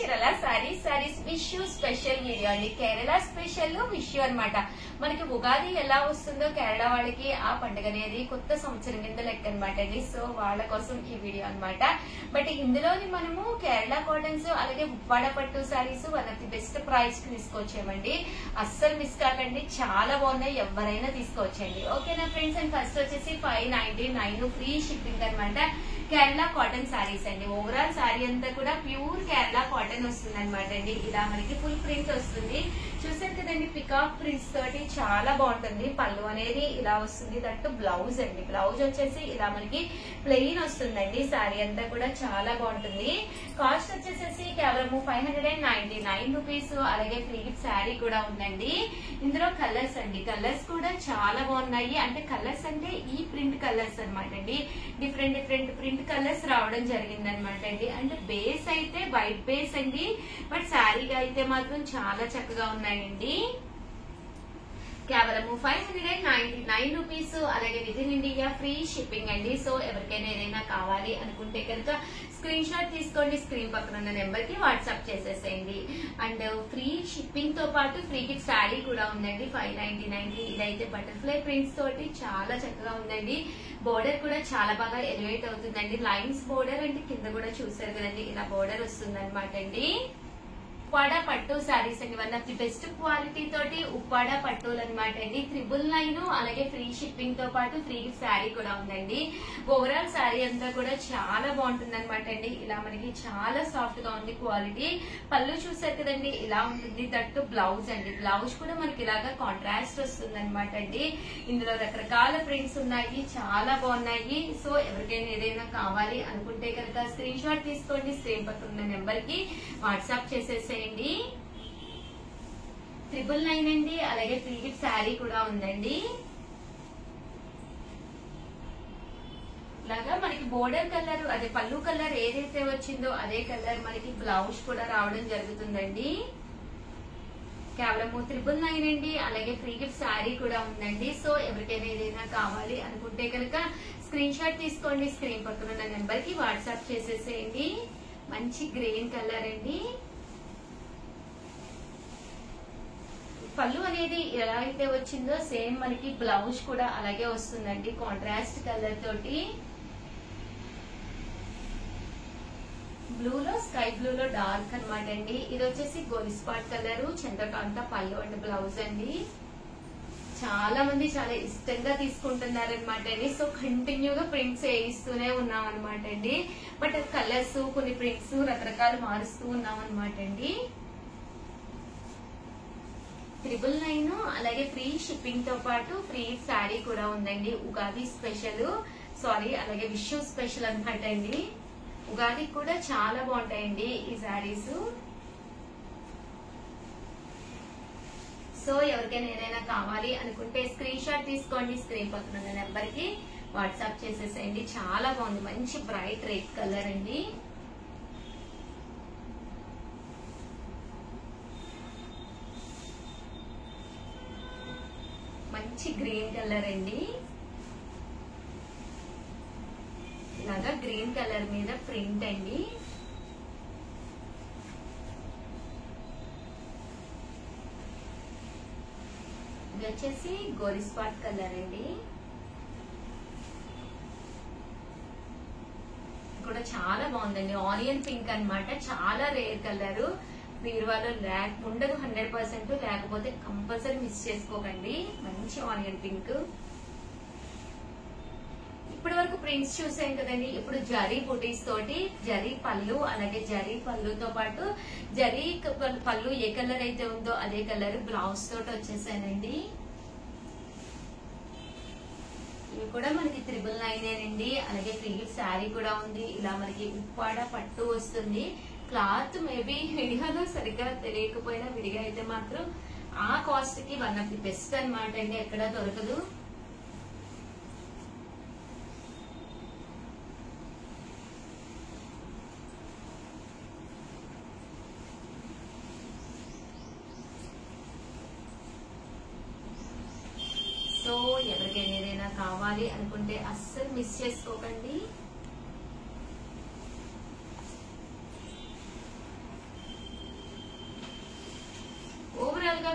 చీరల saris Vishu special video అండి. Kerala special Vishu అన్నమాట. మనకి ఉగాది ఎలా వస్తుందో కేరళ వాళ్ళకి ఆ పండుగ అనేది కొత్త సంవత్సరం కింద లెక్క అనమాట అండి. సో వాళ్ళ కోసం ఈ వీడియో అన్నమాట. బట్ ఇందులోని మనము కేరళ కాటన్స్ అలాగే ఉప్పాడ పట్టు saris one of the best price కి తీసుకొచ్చామండి. అస్సలు మిస్ కాకండి, చాలా బాగున్నాయి, ఎవరైనా తీసుకోవచ్చండి. ఓకేనా ఫ్రెండ్స్? అండ్ ఫస్ట్ వచ్చేసి 599 ఫ్రీ షిప్పింగ్ అనమాట. కేరళ కాటన్ సారీస్ అండి. ఓవరాల్ సారీ అంతా కూడా ప్యూర్ కేరళ కాటన్ వస్తుంది అనమాట అండి. ఇలా మనకి ఫుల్ ప్రింట్ వస్తుంది. చూసారు కదండి, పికాక్ ప్రింట్స్ తోటి చాలా బాగుంటుంది. పళ్ళు అనేది ఇలా వస్తుంది. దట్టు బ్లౌజ్ అండి. బ్లౌజ్ వచ్చేసి ఇలా మనకి ప్లెయిన్ వస్తుందండి. సారీ అంతా కూడా చాలా బాగుంటుంది. కాస్ట్ వచ్చేసేసి కేవలం 599 రూపీస్. అలాగే ఫ్రీ గిఫ్ట్ శారీ కూడా ఉందండి. ఇందులో కలర్స్ అండి, కలర్స్ కూడా చాలా బాగున్నాయి. అంటే కలర్స్ అంటే ఈ ప్రింట్ కలర్స్ అనమాట అండి. డిఫరెంట్ ప్రింట్ కలర్స్ రావడం జరిగింది అనమాట అండి. అంటే బేస్ అయితే వైట్ బేస్ అండి, బట్ శారీగా అయితే మాత్రం చాలా చక్కగా ఉన్నాయండి. కేవలం 599 రూపీస్. అలాగే with in India free shipping అండి. సో ఎవరికైనా ఏదైనా కావాలి అనుకుంటే కనుక స్క్రీన్ షాట్ తీసుకోండి, స్క్రీన్ పక్కన ఉన్న నెంబర్ కి వాట్సాప్ చేసేసేయండి. అండ్ ఫ్రీ షిప్పింగ్ తో పాటు ఫ్రీ గిఫ్ట్ శారీ కూడా ఉందండి. 599 కి. ఇదైతే బటర్ఫ్లై ప్రింట్స్ తోటి చాలా చక్కగా ఉందండి. బోర్డర్ కూడా చాలా బాగా ఎలివేట్ అవుతుందండి. లైన్స్ బోర్డర్ అంటే కింద కూడా చూసారు కదండి, ఇలా బోర్డర్ వస్తుంది అనమాట అండి. ఉప్పాడ పట్టు సారీస్ అండి. One of the best quality తోటి ఉప్పాడ పట్టులు అనమాట అండి. 999. అలాగే ఫ్రీ షిప్పింగ్ తో పాటు ఫ్రీ గిఫ్ట్ శారీ కూడా ఉందండి. ఓవరాల్ శారీ అంతా కూడా చాలా బాగుంటుంది అనమాట అండి. ఇలా మనకి చాలా సాఫ్ట్ గా ఉంది క్వాలిటీ. పళ్ళు చూసారు కదండి, ఇలా ఉంటుంది. దట్టు బ్లౌజ్ అండి. బ్లౌజ్ కూడా మనకి ఇలాగా కాంట్రాస్ట్ వస్తుంది అనమాట అండి. ఇందులో రకరకాల ప్రింట్స్ ఉన్నాయి, చాలా బాగున్నాయి. సో ఎవరికైనా ఏదైనా కావాలి అనుకుంటే కనుక స్క్రీన్ షాట్ తీసుకోండి, స్క్రీన్ పక్కన ఉన్న నెంబర్ కి వాట్సాప్ చేసేసేయండి. 999 అండి. అలాగే ఫ్రీ గిఫ్ట్ శారీ కూడా ఉందండి. ఇలాగా మనకి బోర్డర్ కలర్, అదే పళ్ళు కలర్ ఏదైతే వచ్చిందో అదే కలర్ మనకి బ్లౌజ్ కూడా రావడం జరుగుతుందండి. కేవలం 999 అండి. అలాగే ఫ్రీ గిఫ్ట్ శారీ కూడా ఉందండి. సో ఎవరికైనా ఏదైనా కావాలి అనుకుంటే కనుక స్క్రీన్ షాట్ తీసుకోండి, స్క్రీన్ పక్కన ఉన్న నెంబర్ కి వాట్సాప్ చేసేసేయండి. మంచి గ్రీన్ కలర్ అండి. పళ్ళు అనేది ఎలా అయితే వచ్చిందో సేమ్ మనకి బ్లౌజ్ కూడా అలాగే వస్తుందండి, కాంట్రాస్ట్ కలర్ తోటి. బ్లూలో స్కై బ్లూలో డార్క్ అనమాట అండి. ఇది వచ్చేసి గోలిస్పాట్ కలర్, చంద్రకాంత పళ్ళు అండ్ బ్లౌజ్ అండి. చాలా మంది చాలా ఇష్టంగా తీసుకుంటున్నారు అనమాట అండి. సో కంటిన్యూగా ప్రింట్స్ వేయిస్తూనే ఉన్నాం అనమాట అండి. బట్ కలర్స్ కొన్ని ప్రింట్స్ రకరకాలు మారుస్తూ ఉన్నాం అనమాట అండి. 999. అలాగే ఫ్రీ షిప్పింగ్ తో పాటు ఫ్రీ శారీ కూడా ఉందండి. ఉగాది స్పెషల్, సారీ అలాగే విషు స్పెషల్ అనమాట అండి. ఉగాది కూడా చాలా బాగుంటాయండి ఈ శారీస్. సో ఎవరికైనా ఏదైనా కావాలి అనుకుంటే స్క్రీన్ షాట్ తీసుకోండి, స్క్రీన్ పక్కన ఉన్న నెంబర్ కి వాట్సాప్ చేసేసేయండి. చాలా బాగుంది, మంచి బ్రైట్ రెడ్ కలర్ అండి. మంచి గ్రీన్ కలర్ అండి. ఇలాగా గ్రీన్ కలర్ మీద ప్రింట్ అండి. ఇది వచ్చేసి గోరిస్పాట్ కలర్ అండి. కూడా చాలా బాగుందండి. ఆనియన్ పింక్ అన్నమాట. చాలా రేర్ కలర్. బీరువాలో ఉండదు 100%, లేకపోతే కంపల్సరీ మిస్ చేసుకోకండి. మంచి ఆనియన్ పింక్. ఇప్పటి వరకు ప్రింట్స్ చూసాం కదండి. ఇప్పుడు జరీ బుటీస్ తోటి జరీ పళ్ళు, అలాగే జరీ పళ్ళుతో పాటు జరీ పళ్ళు ఏ కలర్ అయితే ఉందో అదే కలర్ బ్లౌజ్ తోటి వచ్చేసానండి. ఇవి కూడా మనకి 999 అండి. అలాగే ఫ్రీ గిఫ్ట్ శారీ కూడా ఉంది. ఇలా మనకి ఉప్పాడ పట్టు వస్తుంది. క్లాత్ మేబీ విడిగాలో సరిగ్గా తెలియకపోయినా విడిగా అయితే మాత్రం ఆ కాస్ట్ కి వన్ ఆఫ్ ది బెస్ట్ అనమాట అండి. ఎక్కడా దొరకదు. సో ఎవరికైనా ఏదైనా కావాలి అనుకుంటే అస్సలు మిస్ చేసుకోకండి.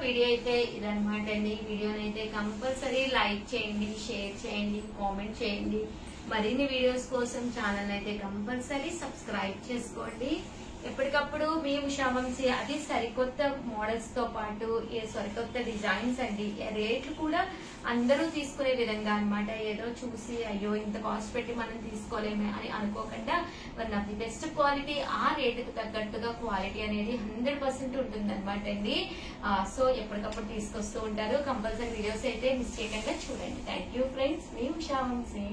వీడియో అయితే ఇదనమాట అండి. ఈ వీడియోని అయితే కంపల్సరీ లైక్ చేయండి, షేర్ చేయండి, కామెంట్ చేయండి. మరిన్ని వీడియోస్ కోసం ఛానల్ అయితే కంపల్సరీ సబ్స్క్రైబ్ చేసుకోండి. ఎప్పటికప్పుడు మీ ఉషా వంశీ అది సరికొత్త మోడల్స్ తో పాటు సరికొత్త డిజైన్స్ అండి. రేట్లు కూడా అందరూ తీసుకునే విధంగా అన్నమాట. ఏదో చూసి అయ్యో ఇంత కాస్ట్ పెట్టి మనం తీసుకోలేమే అని అనుకోకుండా one of the best quality, ఆ రేటుకు తగ్గట్టుగా క్వాలిటీ అనేది 100% ఉంటుంది అనమాట అండి. సో ఎప్పటికప్పుడు తీసుకొస్తూ ఉంటారు. కంపల్సరీ వీడియోస్ అయితే మిస్ చేయకుండా చూడండి. థ్యాంక్ యూ ఫ్రెండ్స్, మీ ఉషా వంశీ.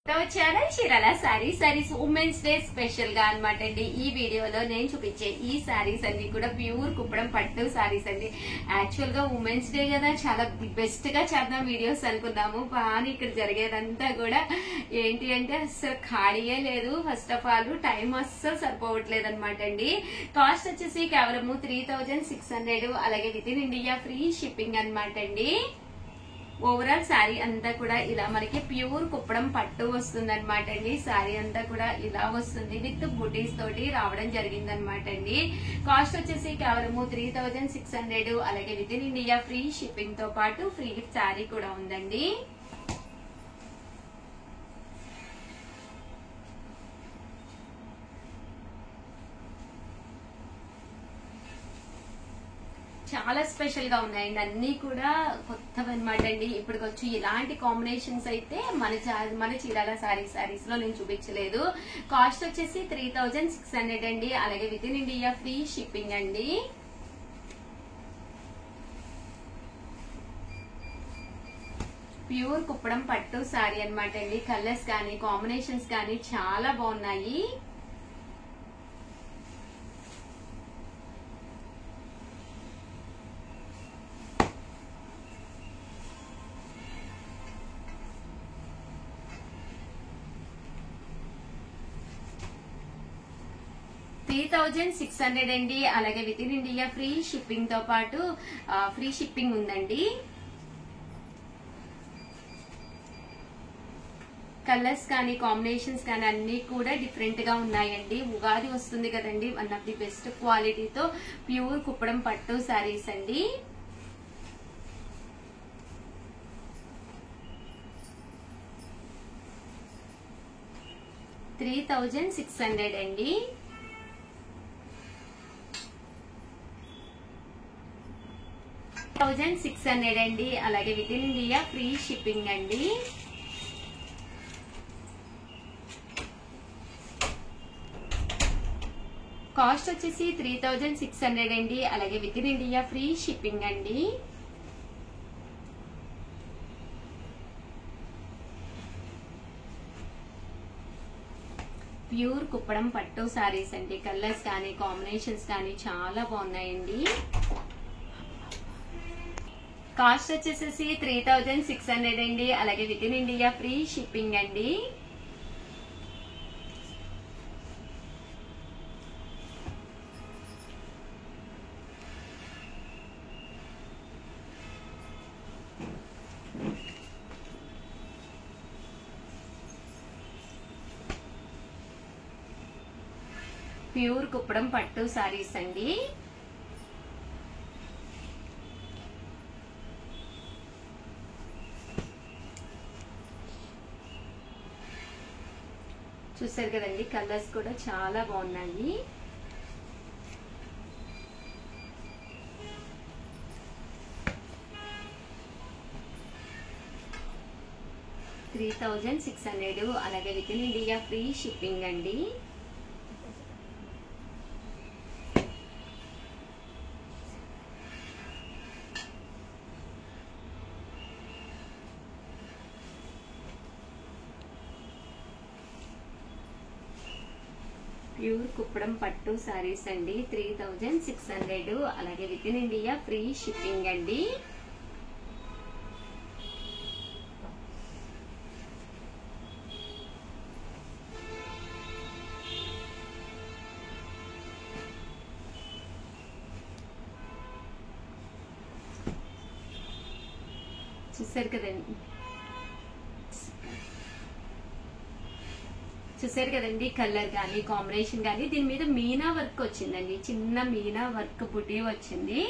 వచ్చారా Chirala saris women's day special గా అనమాట అండి. ఈ వీడియోలో నేను చూపించే ఈ సారీస్ అన్ని కూడా ప్యూర్ కుప్పడం పట్టు సారీస్ అండి. యాక్చువల్ గా ఉమెన్స్ డే కదా, చాలా బెస్ట్ గా చేద్దాం వీడియోస్ అనుకున్నాము. కానీ ఇక్కడ జరిగేదంతా కూడా ఏంటి అంటే అస్సలు ఖాళీయే లేదు. ఫస్ట్ ఆఫ్ ఆల్ టైం అస్సలు సరిపోవట్లేదు అనమాట అండి. కాస్ట్ వచ్చేసి కేవలము 3600, అలాగే with in India free shipping అనమాట అండి. ఓవరాల్ శారీ అంతా కూడా ఇలా మనకి ప్యూర్ కుప్పడం పట్టు వస్తుంది అనమాట అండి. శారీ అంతా కూడా ఇలా వస్తుంది, విత్ బుటీస్ తోటి రావడం జరిగింది అనమాట అండి. కాస్ట్ వచ్చేసి కేవలము 3600, అలాగే with in India free shipping తో పాటు ఫ్రీ గిఫ్ట్ శారీ కూడా ఉందండి. చాలా స్పెషల్ గా ఉన్నాయండి, అన్ని కూడా కొత్తవి అనమాట అండి. ఇప్పటికొచ్చి ఇలాంటి కాంబినేషన్స్ అయితే మన చీరాల సారీస్ లో నేను చూపించలేదు. కాస్ట్ వచ్చేసి 3600 అండి, అలాగే with in India free shipping అండి. ప్యూర్ కుప్పడం పట్టు సారీ అనమాట అండి. కలర్స్ కానీ కాంబినేషన్స్ కానీ చాలా బాగున్నాయి. $3600 అండి, అలాగే with in India free shipping తో పాటు ఫ్రీ షిప్పింగ్ ఉందండి. కలర్స్ కానీ కాంబినేషన్స్ కానీ అన్ని కూడా డిఫరెంట్ గా ఉన్నాయండి. ఉగాది వస్తుంది కదండి, వన్ ఆఫ్ ది బెస్ట్ క్వాలిటీతో ప్యూర్ కుప్పడం పట్టు శారీస్ అండి. $3600 అండి. $1600 అండి, అలాగే with in India free shipping అండి. కాస్ట్ వచ్చేసి 3600 అండి, అలాగే with in India free shipping అండి. ప్యూర్ కుప్పడం పట్టు సారీస్ అండి. కలర్స్ కానీ కాంబినేషన్స్ కానీ చాలా బాగున్నాయండి. కాస్ట్ వచ్చేసి 3600 అండి, అలాగే with in India free shipping అండి. ప్యూర్ కుప్పడం పట్టు సారీస్ అండి. చూసారు కదండి, కలర్స్ కూడా చాలా బాగున్నాయి. $3600, అలాగే with in India free shipping అండి. ప్యూర్ కుప్పడం పట్టు సారీస్ అండి. 3600, అలాగే with in India free shipping అండి. చూసారు కదండి, చూసారు కదండి, కలర్ కానీ కాంబినేషన్ కానీ. దీని మీద మీనా వర్క్ వచ్చిందండి, చిన్న మీనా వర్క్ బుటీ వచ్చింది.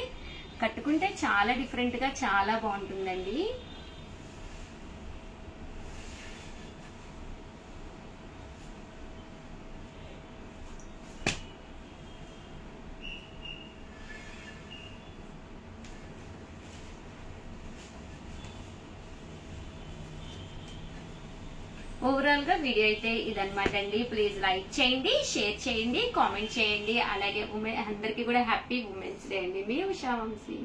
కట్టుకుంటే చాలా డిఫరెంట్ గా చాలా బాగుంటుందండి. ఓవరాల్ గా వీడియో అయితే ఇదన్నమాట అండి. ప్లీజ్ లైక్ చేయండి, షేర్ చేయండి, కామెంట్ చేయండి. అలాగే అందరికి కూడా హ్యాపీ ఉమెన్స్ డే అండి. మీ ఉషా వంశీ.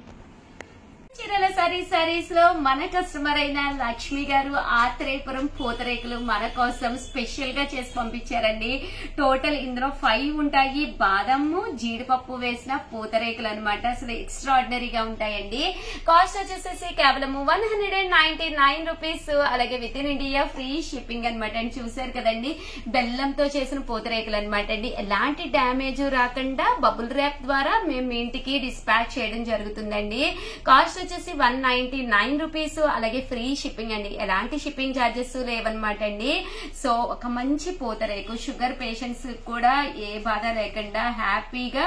చీరల సారీస్ లో మన కస్టమర్ అయిన లక్ష్మి గారు ఆత్రేయపురం పూతరేకులు మన కోసం స్పెషల్ గా చేసి పంపించారండి. టోటల్ ఇందులో 5 ఉంటాయి. బాదము జీడిపప్పు వేసిన పూతరేకులు అనమాట. అసలు ఎక్స్ట్రాడినరీగా ఉంటాయండి. కాస్ట్ వచ్చేసేసి కేవలం 199 రూపీస్. అలాగే with in India free shipping అనమాట అండి. చూసారు కదండి, బెల్లంతో చేసిన పూతరేకులు అనమాట అండి. ఎలాంటి డ్యామేజ్ రాకుండా బబుల్ ర్యాప్ ద్వారా మేము మీ ఇంటికి డిస్పాచ్ చేయడం జరుగుతుందండి. కాస్ట్ వచ్చేసి 199 రూపీస్. అలాగే ఫ్రీ షిప్పింగ్ అండి. ఎలాంటి షిప్పింగ్ ఛార్జెస్ లేవన్నమాట అండి. సో ఒక మంచి పూతరేకు షుగర్ పేషెంట్స్ కూడా ఏ బాధ లేకుండా హ్యాపీగా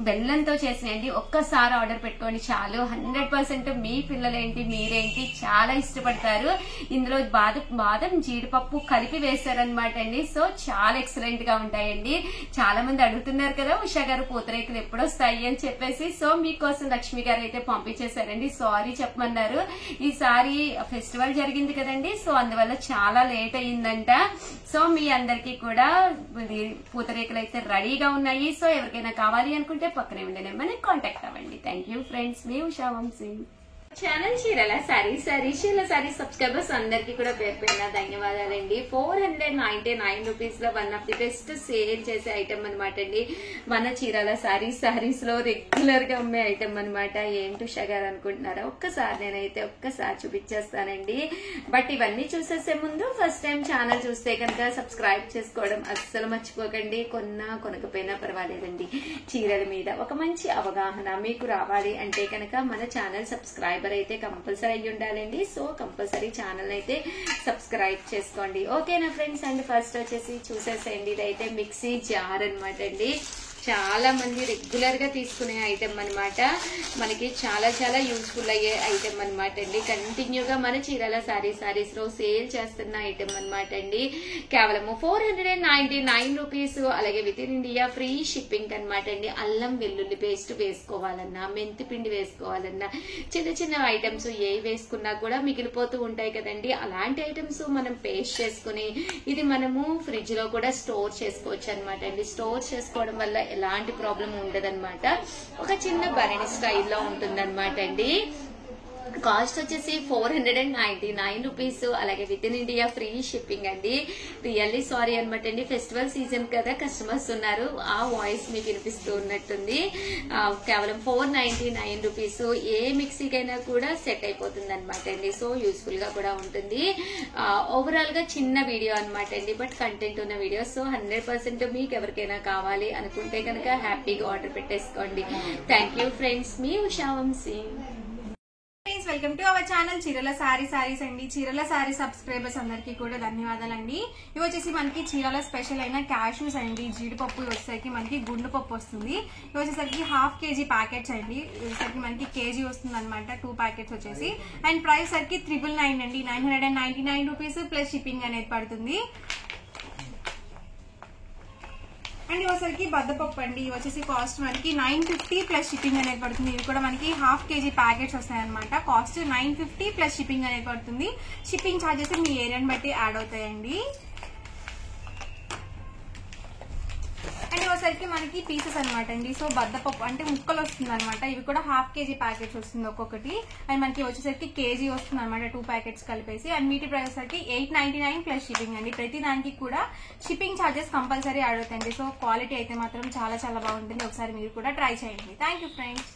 బెల్లంతో చేసినండి. ఒక్కసారి ఆర్డర్ పెట్టుకోండి చాలు. 100% మీ పిల్లలేంటి మీరేంటి చాలా ఇష్టపడతారు. ఇందులో బాదం జీడిపప్పు కలిపి వేశారనమాట అండి. సో చాలా ఎక్సలెంట్ గా ఉంటాయండి. చాలా మంది అడుగుతున్నారు కదా ఉషా గారు పూతరేకులు ఎప్పుడు వస్తాయి అని చెప్పేసి. సో మీకోసం లక్ష్మి గారు అయితే పంపించేశారండి. సారీ చెప్పమన్నారు. ఈసారి ఫెస్టివల్ జరిగింది కదండి, సో అందువల్ల చాలా లేట్ అయ్యిందంట. సో మీ అందరికీ కూడా పూతరేకులు అయితే రెడీగా ఉన్నాయి. సో ఎవరికైనా కావాలి అనుకుంటే పక్కనే ఉండే నెంబర్ని కాంటాక్ట్ అవ్వండి. Thank you friends. మీ ఉషా వంశీ. ఛానల్ చీరల సారీస్ సబ్స్క్రైబర్స్ అందరికీ కూడా పేరు పేరున ధన్యవాదాలండి. 499 రూపీస్ లో one of the best sale చేసే ఐటమ్ అనమాట అండి. మన చీరల సారీస్ లో రెగ్యులర్ గా అమ్మే ఐటమ్ అనమాట. ఏంటి ఉషా గారు అనుకుంటున్నారా? ఒక్కసారి చూపించేస్తానండి. బట్ ఇవన్నీ చూసేసే ముందు ఫస్ట్ టైం ఛానల్ చూస్తే కనుక సబ్స్క్రైబ్ చేసుకోవడం అస్సలు మర్చిపోకండి. కొనకపోయినా పర్వాలేదండి. చీరల మీద ఒక మంచి అవగాహన మీకు రావాలి అంటే కనుక మన ఛానల్ సబ్స్క్రైబ్ అయితే కంపల్సరీ అయ్యి ఉండాలండి. సో కంపల్సరీ ఛానల్ అయితే సబ్స్క్రైబ్ చేసుకోండి. ఓకేనా ఫ్రెండ్స్? అండ్ ఫస్ట్ వచ్చేసి చూసేసేయండి. ఇదైతే మిక్సీ జార్ అనమాట అండి. చాలా మంది రెగ్యులర్ గా తీసుకునే ఐటమ్ అనమాట. మనకి చాలా యూస్ఫుల్ అయ్యే ఐటమ్ అనమాట అండి. కంటిన్యూగా మన చీరల సారీస్ లో సేల్ చేస్తున్న ఐటమ్ అనమాట అండి. కేవలం 499 రూపీస్. అలాగే with in India free shipping అనమాట అండి. అల్లం వెల్లుల్లి పేస్ట్ వేసుకోవాలన్నా, మెంతి పిండి వేసుకోవాలన్నా, చిన్న ఐటమ్స్ ఏ వేసుకున్నా కూడా మిగిలిపోతూ ఉంటాయి కదండి. అలాంటి ఐటమ్స్ మనం పేస్ట్ చేసుకుని ఇది మనము ఫ్రిడ్జ్ లో కూడా స్టోర్ చేసుకోవచ్చు అనమాట అండి. స్టోర్ చేసుకోవడం వల్ల ఎలాంటి ప్రాబ్లం ఉండదన్నమాట. ఒక చిన్న బరణి స్టైల్లో ఉంటుందన్నమాట అండి. కాస్ట్ వచ్చేసి 499 రూపీస్. అలాగే with in India free shipping అండి. రియల్లీ సారీ అనమాట అండి. ఫెస్టివల్ సీజన్ కదా, కస్టమర్స్ ఉన్నారు, ఆ వాయిస్ మీకు వినిపిస్తూ ఉన్నట్టుంది. కేవలం 499 రూపీస్. ఏ మిక్సీకైనా కూడా సెట్ అయిపోతుంది అనమాట అండి. సో యూస్ఫుల్ గా కూడా ఉంటుంది. ఓవరాల్ గా చిన్న వీడియో అనమాట అండి, బట్ కంటెంట్ ఉన్న వీడియో. సో 100% మీకు ఎవరికైనా కావాలి అనుకుంటే కనుక హ్యాపీగా ఆర్డర్ పెట్టేసుకోండి. Thank you friends. మీ Usha Vamshi. Welcome to our channel చీరల సారీస్ అండి. చీరల సారీ సబ్స్క్రైబర్స్ అందరికీ కూడా ధన్యవాదాలండి. ఇవి వచ్చేసి మనకి చీరల స్పెషల్ అయిన క్యాష్యూస్ అండి. జీడిపప్పు వచ్చేసరికి మనకి గుండు పప్పు వస్తుంది. ఇవి వచ్చేసరికి 1/2 kg ప్యాకెట్స్ అండి. వచ్చేసరికి మనకి కేజీ వస్తుంది అనమాట. 2 ప్యాకెట్స్ వచ్చేసి. అండ్ ప్రైస్ సరికి 999 అండి. 999 రూపీస్ ప్లస్ షిప్పింగ్ అనేది పడుతుంది. అండ్ ఇవసరికి బద్దపప్పు అండి. ఇవి వచ్చేసి కాస్ట్ మనకి 950 ప్లస్ షిప్పింగ్ అనేది పడుతుంది. ఇది కూడా మనకి 1/2 kg ప్యాకెట్స్ వస్తాయి అనమాట. కాస్ట్ 950 ప్లస్ షిప్పింగ్ అనేది పడుతుంది. షిప్పింగ్ ఛార్జెస్ మీ ఏరియాని బట్టి యాడ్ అవుతాయండి. అండ్ ఇవసరికి మనకి పీసెస్ అనమాట అండి. సో బద్దపప్పు అంటే ముక్కలు వస్తుంది అనమాట. ఇవి కూడా 1/2 kg ప్యాకెట్స్ వస్తుంది ఒక్కొక్కటి. అండ్ మనకి వచ్చేసరికి కేజీ వస్తుంది అనమాట, 2 ప్యాకెట్స్ కలిపేసి. అండ్ వీటి ప్రైస్ సరికి 899 ప్లస్ షిప్పింగ్ అండి. ప్రతి దానికి కూడా షిప్పింగ్ ఛార్జెస్ కంపల్సరీ యాడ్ అవుతాయండి. సో క్వాలిటీ అయితే మాత్రం చాలా బాగుంటుంది. ఒకసారి మీరు కూడా ట్రై చేయండి. Thank you friends.